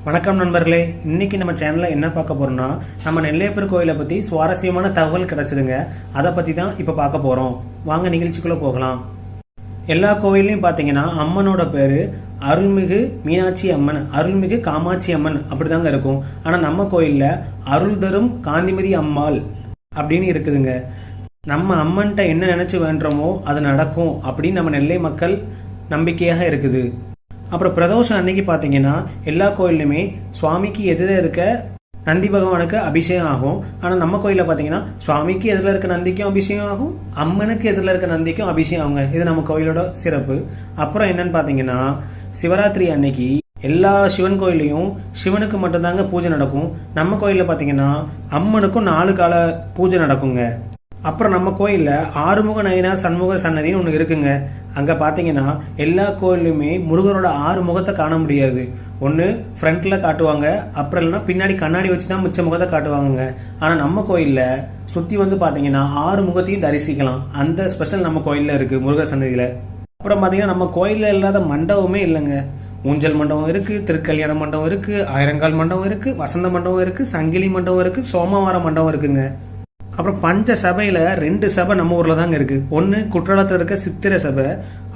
வணக்கம் நண்பர்களே, இன்னைக்கு நம்ம சேனல்ல என்ன பார்க்க போறோம்னா நம்ம நெல்லையப்பர் கோயிலை பத்தி சுவாரஸ்யமான தகவல் கிடைச்சதுங்க. அதை பத்தி தான் இப்ப பார்க்க போறோம். வாங்க நிகழ்ச்சிக்குள்ள போகலாம். எல்லா கோயிலையும் பார்த்தீங்கன்னா அம்மனோட பேரு அருள்மிகு மீனாட்சி அம்மன், அருள்மிகு காமாட்சி அம்மன் அப்படிதாங்க இருக்கும். ஆனா நம்ம கோயில்ல அருள் தரும் காந்திமதி அம்மாள் அப்படின்னு இருக்குதுங்க. நம்ம அம்மன்கிட்ட என்ன நினைச்சு வேண்டுறோமோ அது நடக்கும் அப்படின்னு நம்ம நெல்லை மக்கள் நம்பிக்கையாக இருக்குது. அப்புறம் பிரதோஷம் அன்னைக்கு பார்த்தீங்கன்னா எல்லா கோயிலுமே சுவாமிக்கு எதிரே இருக்க நந்தி பகவானுக்கு அபிஷேகம் ஆகும். ஆனால் நம்ம கோயிலில் பார்த்தீங்கன்னா சுவாமிக்கு எதிரில் இருக்க நந்திக்கும் அபிஷேகம் ஆகும், அம்மனுக்கு எதிரில் இருக்க நந்திக்கும் அபிஷேகம் ஆகுங்க. இது நம்ம கோயிலோட சிறப்பு. அப்புறம் என்னன்னு பார்த்தீங்கன்னா சிவராத்திரி அன்னைக்கு எல்லா சிவன் கோயிலையும் சிவனுக்கு மட்டும்தாங்க பூஜை நடக்கும். நம்ம கோயிலில் பார்த்தீங்கன்னா அம்மனுக்கும் 4 கால பூஜை நடக்குங்க. அப்புறம் நம்ம கோயிலில் ஆறுமுக நயனார் சண்முக சன்னதின்னு ஒன்று இருக்குங்க. அங்கே பார்த்தீங்கன்னா எல்லா கோயிலுமே முருகரோட 6 முகத்தை காண முடியாது. ஒன்று ஃப்ரண்ட்டில் காட்டுவாங்க, அப்புறம் இல்லைன்னா பின்னாடி கண்ணாடி வச்சு தான் மிச்ச முகத்தை காட்டுவாங்க. ஆனால் நம்ம கோயிலில் சுற்றி வந்து பார்த்தீங்கன்னா 6 முகத்தையும் தரிசிக்கலாம். அந்த ஸ்பெஷல் நம்ம கோயிலில் இருக்குது முருகர் சன்னதியில். அப்புறம் பார்த்தீங்கன்னா நம்ம கோயிலில் இல்லாத மண்டபமே இல்லைங்க. ஊஞ்சல் மண்டபம் இருக்குது, திருக்கல்யாண மண்டபம் இருக்குது, ஆயிரங்கால் மண்டபம் இருக்குது, வசந்த மண்டபம் இருக்குது, சங்கிலி மண்டபம் இருக்குது, சோமவார மண்டபம் இருக்குங்க. அப்புறம் பஞ்ச சபையில் 2 சபை நம்ம ஊரில் தாங்க இருக்குது. ஒன்று குற்றாலத்தில் இருக்க சித்திரை சபை,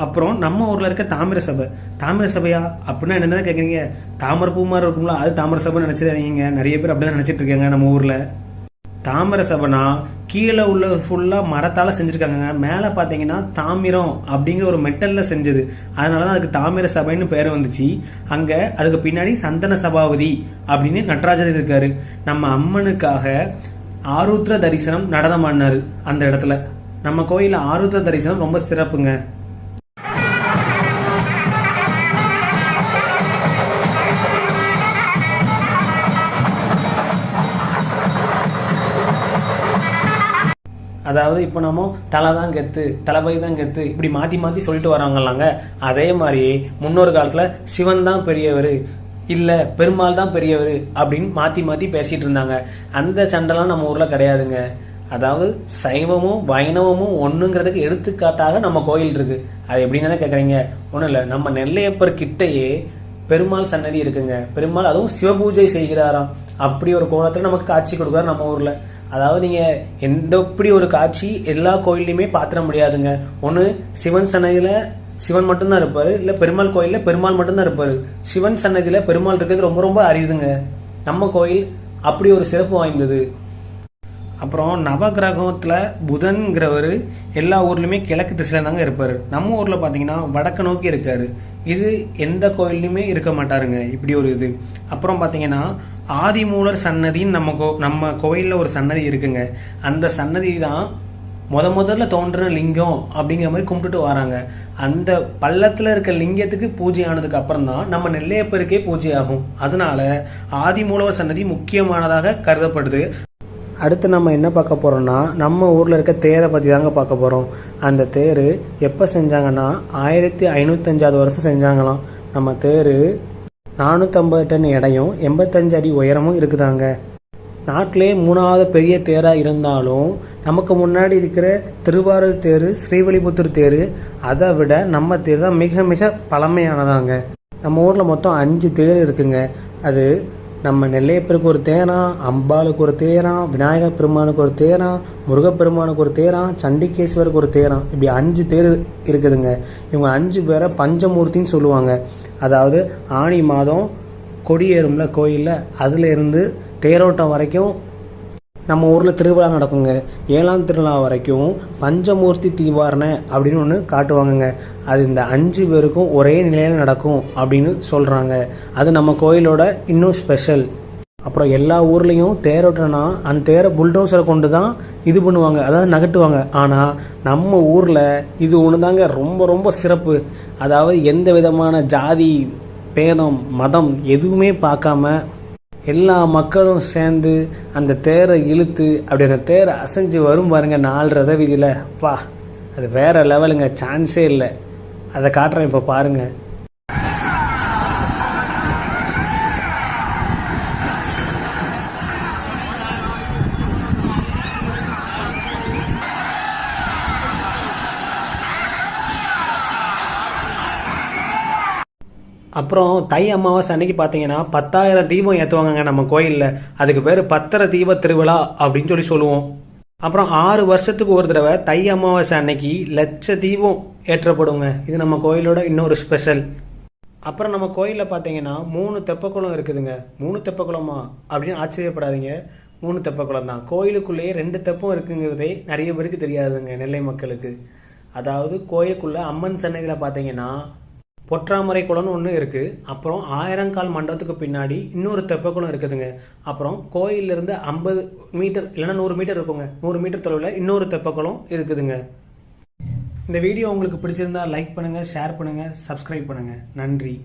அப்புறம் நம்ம ஊரில் இருக்க தாமிர சபை. தாமிர சபையா அப்படின்னா என்ன கேட்குறீங்க? தாமரை பூ மாதிரி இருக்கும்ல, அது தாமிர சபை நினச்சிருக்கீங்க. நிறைய பேர் அப்படி தான் நினச்சிட்டு இருக்காங்க. நம்ம ஊரில் தாமிர சபைனா கீழே உள்ள ஃபுல்லாக மரத்தால் செஞ்சுருக்காங்க. மேலே பார்த்தீங்கன்னா தாமிரம் அப்படிங்கிற ஒரு மெட்டலில் செஞ்சது. அதனால தான் அதுக்கு தாமிர சபைன்னு பேர் வந்துச்சு. அங்கே அதுக்கு பின்னாடி சந்தன சபாபதி அப்படின்னு நடராஜர் இருக்காரு. நம்ம அம்மனுக்காக ஆருத்ர தரிசனம் நடனம் ஆடினாரு அந்த இடத்துல. நம்ம கோயில ஆருத்ர தரிசனம் ரொம்ப சிறப்புங்க. அதாவது இப்போ நம்ம தலை தான் கெத்து, தளபதி தான் கெத்து இப்படி மாற்றி மாற்றி சொல்லிட்டு வராங்கல்லாங்க. அதே மாதிரி முன்னொரு காலத்தில் சிவன் தான் பெரியவர், இல்லை பெருமாள் தான் பெரியவர் அப்படின்னு மாற்றி மாற்றி பேசிகிட்டு இருந்தாங்க. அந்த சண்டைலாம் நம்ம ஊரில் கிடையாதுங்க. அதாவது சைவமும் வைணவமும் ஒன்றுங்கிறதுக்கு எடுத்துக்காட்டாக நம்ம கோயில் இருக்குது. அது எப்படின்னு தானே கேட்குறீங்க? ஒன்றும் இல்லை, நம்ம நெல்லையப்பர் கிட்டையே பெருமாள் சன்னதி இருக்குங்க. பெருமாள் அதுவும் சிவபூஜை செய்கிறாராம். அப்படி ஒரு கோலத்தில் நமக்கு காட்சி கொடுக்குறாரு நம்ம ஊரில். அதாவது நீங்கள் எப்படி ஒரு காட்சி எல்லா கோயில்லையுமே பார்த்துட முடியாதுங்க. ஒன்று சிவன் சன்னதியில் சிவன் மட்டும்தான் இருப்பார், இல்லை பெருமாள் கோயிலில் பெருமாள் மட்டும்தான் இருப்பார். சிவன் சன்னதியில் பெருமாள் இருக்கிறது ரொம்ப ரொம்ப அரியுதுங்க. நம்ம கோயில் அப்படி ஒரு சிறப்பு வாய்ந்தது. அப்புறம் நவகிரகத்தில் புதன்கிறவர் எல்லா ஊர்லேயுமே கிழக்கு திசையில் தாங்க இருப்பார். நம்ம ஊரில் பார்த்தீங்கன்னா வடக்கு நோக்கி இருக்கார். இது எந்த கோயில்லையுமே இருக்க மாட்டாருங்க, இப்படி ஒரு இது. அப்புறம் பார்த்தீங்கன்னா ஆதிமூலர் சன்னதின்னு நம்ம கோயிலில் ஒரு சன்னதி இருக்குங்க. அந்த சன்னதி தான் முதல்ல தோன்றின லிங்கம் அப்படிங்கிற மாதிரி கும்பிட்டுட்டு வராங்க. அந்த பள்ளத்தில் இருக்க லிங்கத்துக்கு பூஜை ஆனதுக்கு அப்புறம் தான் நம்ம நெல்லையப்பருக்கே பூஜை ஆகும். அதனால ஆதிமூலவர் சன்னதி முக்கியமானதாக கருதப்படுது. அடுத்து நம்ம என்ன பார்க்க போகிறோம்னா நம்ம ஊரில் இருக்க தேரை பற்றி தாங்க பார்க்க போகிறோம். அந்த தேர் எப்போ செஞ்சாங்கன்னா 1505 வருஷம் செஞ்சாங்களாம். நம்ம தேர் 450 டன் எடையும் 85 அடி உயரமும் இருக்குதாங்க. நாட்டிலே 3வது பெரிய தேராக இருந்தாலும் நமக்கு முன்னாடி இருக்கிற திருவாரூர் தேர், ஸ்ரீவில்லிபுத்தூர் தேர், அதை விட நம்ம தேர் தான் மிக மிக பழமையானதாங்க. நம்ம ஊரில் மொத்தம் 5 தேர் இருக்குங்க. அது நம்ம நெல்லையப்பருக்கு ஒரு தேரான், அம்பாளுக்கு ஒரு தேரான், விநாயகர் பெருமானுக்கு ஒரு தேரான், முருகப்பெருமானுக்கு ஒரு தேரான், சண்டிகேஸ்வருக்கு ஒரு தேரான், இப்படி 5 தேர் இருக்குதுங்க. இவங்க 5 பேரை பஞ்சமூர்த்தின்னு சொல்லுவாங்க. அதாவது ஆனி மாதம் கொடியேறும்ல கோயிலில், அதில் இருந்து தேரோட்டம் வரைக்கும் நம்ம ஊரில் திருவிழா நடக்குங்க. 7ஆம் திருவிழா வரைக்கும் பஞ்சமூர்த்தி தீவாரணை அப்படின்னு ஒன்று காட்டுவாங்கங்க. அது இந்த 5 பேருக்கும் ஒரே நிலையில் நடக்கும் அப்படின்னு சொல்கிறாங்க. அது நம்ம கோயிலோட இன்னும் ஸ்பெஷல். அப்புறம் எல்லா ஊர்லேயும் தேரோட்டம்னா அந்த தேரை புல்டோசரை கொண்டு தான் இது பண்ணுவாங்க, அதாவது நகட்டுவாங்க. ஆனால் நம்ம ஊரில் இது ஒன்று தாங்க ரொம்ப ரொம்ப சிறப்பு. அதாவது எந்த விதமான ஜாதி பேதம் மதம் எதுவுமே பார்க்காம எல்லா மக்களும் சேர்ந்து அந்த தேரை இழுத்து அப்படி அந்த தேரை அசைஞ்சு வரும் பாருங்க 4 ரத வீதியில். அப்பா, அது வேற லெவலுங்க, சான்ஸே இல்லை. அதை காட்டுறேன், இப்போ பாருங்க. அப்புறம் தை அமாவாசை அன்னைக்கு பார்த்தீங்கன்னா 10,000 தீபம் ஏற்றுவாங்கங்க நம்ம கோயிலில். அதுக்கு பேர் பத்திர தீப திருவிழா அப்படின்னு சொல்லுவோம். அப்புறம் 6 வருஷத்துக்கு ஒரு தடவை தை அமாவாசை அன்னைக்கு லட்ச தீபம் ஏற்றப்படுங்க. இது நம்ம கோயிலோட இன்னொரு ஸ்பெஷல். அப்புறம் நம்ம கோயிலில் பார்த்தீங்கன்னா 3 தெப்பக்குளம் இருக்குதுங்க. 3 தெப்பக்குளமா அப்படின்னு ஆச்சரியப்படாதீங்க, 3 தெப்பக்குளம் தான். கோயிலுக்குள்ளேயே 2 தெப்பம் இருக்குங்கிறதே நிறைய பேருக்கு தெரியாதுங்க நெல்லை மக்களுக்கு. அதாவது கோயிலுக்குள்ள அம்மன் சன்னதியில் பார்த்தீங்கன்னா பொற்றாமரை குளம்னு ஒன்று இருக்குது. அப்புறம் 1000 கால் மண்டபத்துக்கு பின்னாடி இன்னொரு தெப்பக்குளம் இருக்குதுங்க. அப்புறம் கோயிலிருந்து 50 மீட்டர் இல்லைன்னா 100 மீட்டர் இருக்குங்க, 100 மீட்டர் தொலைவில் இன்னொரு தெப்பக்குளம் இருக்குதுங்க. இந்த வீடியோ உங்களுக்கு பிடிச்சிருந்தா லைக் பண்ணுங்கள், ஷேர் பண்ணுங்கள், சப்ஸ்கிரைப் பண்ணுங்கள். நன்றி.